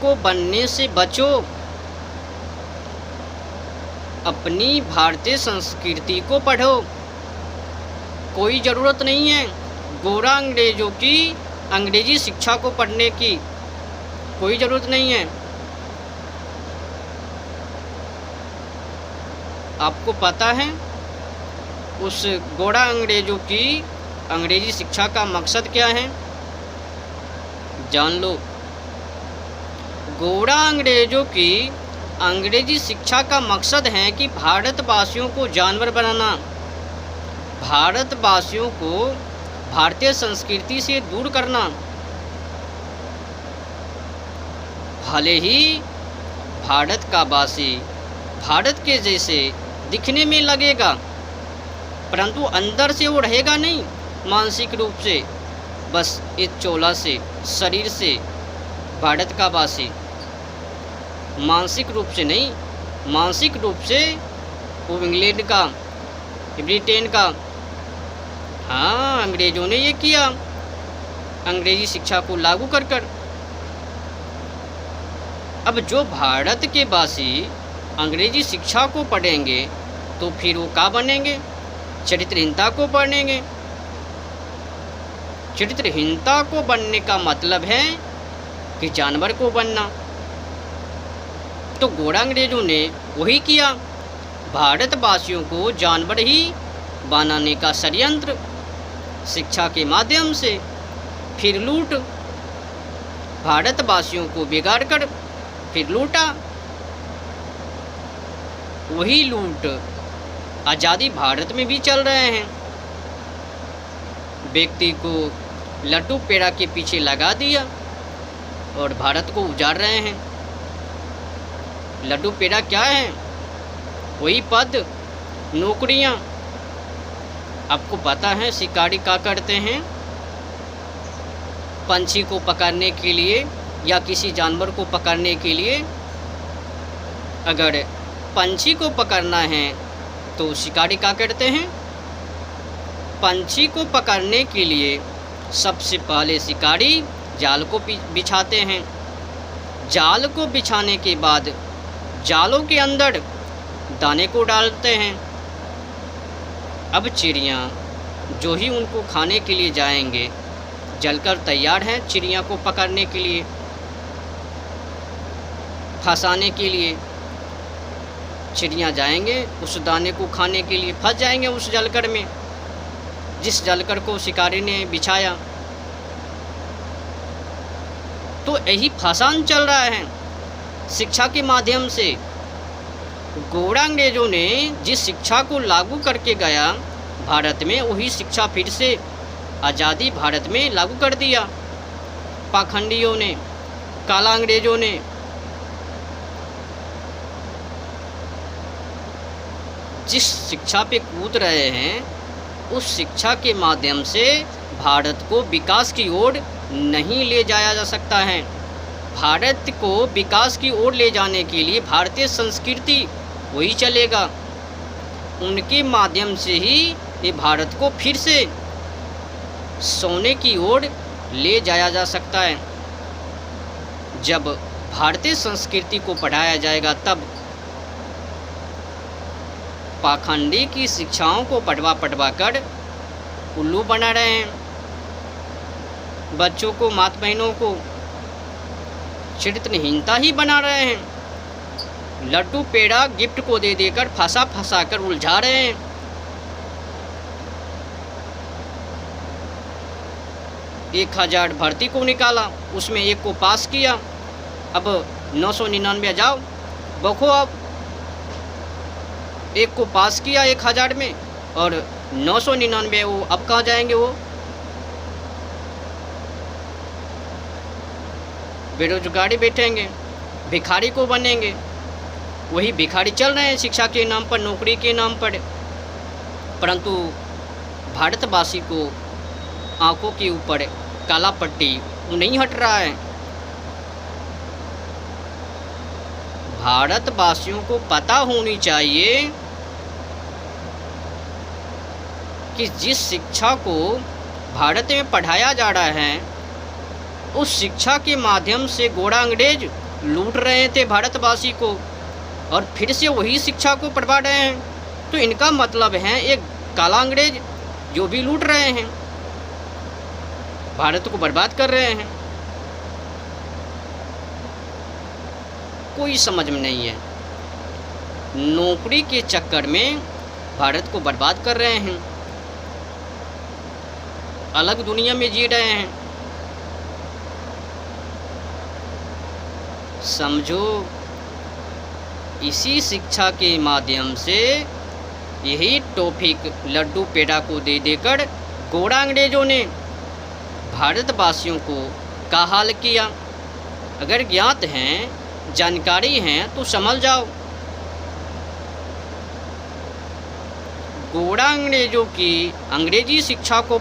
को बनने से बचो। अपनी भारतीय संस्कृति को पढ़ो। कोई ज़रूरत नहीं है गोरा अंग्रेज़ों की अंग्रेज़ी शिक्षा को पढ़ने की, कोई ज़रूरत नहीं है। आपको पता है उस गोरा अंग्रेज़ों की अंग्रेज़ी शिक्षा का मकसद क्या है? जान लो। गोरा अंग्रेज़ों की अंग्रेज़ी शिक्षा का मकसद है कि भारतवासियों को जानवर बनाना, भारतवासियों को भारतीय संस्कृति से दूर करना। भले ही भारत का वासी भारत के जैसे दिखने में लगेगा, परंतु अंदर से वो रहेगा नहीं। मानसिक रूप से बस एक चोला से, शरीर से भारत का वासी, मानसिक रूप से नहीं। मानसिक रूप से वो इंग्लैंड का, ब्रिटेन का। हाँ, अंग्रेज़ों ने ये किया अंग्रेज़ी शिक्षा को लागू कर कर। अब जो भारत के वासी अंग्रेज़ी शिक्षा को पढ़ेंगे तो फिर वो क्या बनेंगे? चरित्रहीनता को पढ़ेंगे। चरित्रहीनता को बनने का मतलब है कि जानवर को बनना। तो गोरा अंग्रेज़ों ने वही किया, भारतवासियों को जानवर ही बनाने का षड्यंत्र शिक्षा के माध्यम से। फिर लूट, भारतवासियों को बिगाड़ कर फिर लूटा। वही लूट आज़ादी भारत में भी चल रहे हैं। व्यक्ति को लट्टू पेड़ा के पीछे लगा दिया और भारत को उजाड़ रहे हैं। लड्डू पेड़ा क्या है? वही पद, नौकरियां। आपको पता है शिकारी क्या करते हैं? पंछी को पकड़ने के लिए या किसी जानवर को पकड़ने के लिए, अगर पंछी को पकड़ना है तो शिकारी क्या करते हैं? पंछी को पकड़ने के लिए सबसे पहले शिकारी जाल को बिछाते हैं। जाल को बिछाने के बाद जालों के अंदर दाने को डालते हैं। अब चिड़िया जो ही उनको खाने के लिए जाएंगे, जलकर तैयार हैं चिड़िया को पकड़ने के लिए, फंसाने के लिए। चिड़िया जाएंगे उस दाने को खाने के लिए, फंस जाएंगे उस जलकर में, जिस जलकर को शिकारी ने बिछाया। तो यही फसान चल रहा है शिक्षा के माध्यम से। गोरा अंग्रेज़ों ने जिस शिक्षा को लागू करके गया भारत में, वही शिक्षा फिर से आज़ादी भारत में लागू कर दिया पाखंडियों ने, काला अंग्रेज़ों ने। जिस शिक्षा पे कूद रहे हैं, उस शिक्षा के माध्यम से भारत को विकास की ओर नहीं ले जाया जा सकता है। भारत को विकास की ओर ले जाने के लिए भारतीय संस्कृति वही चलेगा। उनके माध्यम से ही ये भारत को फिर से सोने की ओर ले जाया जा सकता है। जब भारतीय संस्कृति को पढ़ाया जाएगा तब। पाखंडी की शिक्षाओं को पढ़वा कर उल्लू बना रहे हैं बच्चों को, माता बहनों को चरित्रहीनता ही बना रहे हैं। लड्डू पेड़ा गिफ्ट को दे देकर फंसा कर उलझा रहे हैं। एक 1000 भर्ती को निकाला, उसमें एक को पास किया। अब 999 जाओ बखो। अब एक को पास किया 1000 में और 999 वो अब कहाँ जाएंगे? वो बेरोजगारी बैठेंगे, भिखारी को बनेंगे। वही भिखारी चल रहे हैं शिक्षा के नाम पर, नौकरी के नाम पर। परंतु भारतवासी को आंखों के ऊपर काला पट्टी वो नहीं हट रहा है। भारतवासियों को पता होनी चाहिए कि जिस शिक्षा को भारत में पढ़ाया जा रहा है, उस शिक्षा के माध्यम से गोरा अंग्रेज लूट रहे थे भारतवासी को और फिर से वही शिक्षा को पढ़वा रहे हैं, तो इनका मतलब है एक काला अंग्रेज जो भी लूट रहे हैं, भारत को बर्बाद कर रहे हैं। कोई समझ में नहीं है, नौकरी के चक्कर में भारत को बर्बाद कर रहे हैं, अलग दुनिया में जी रहे हैं। समझो, इसी शिक्षा के माध्यम से यही टॉपिक लड्डू पेड़ा को दे देकर गोरा अंग्रेजों ने भारतवासियों को का हाल किया। अगर ज्ञात हैं, जानकारी हैं तो समझ जाओ। गोरा अंग्रेजों की अंग्रेजी शिक्षा को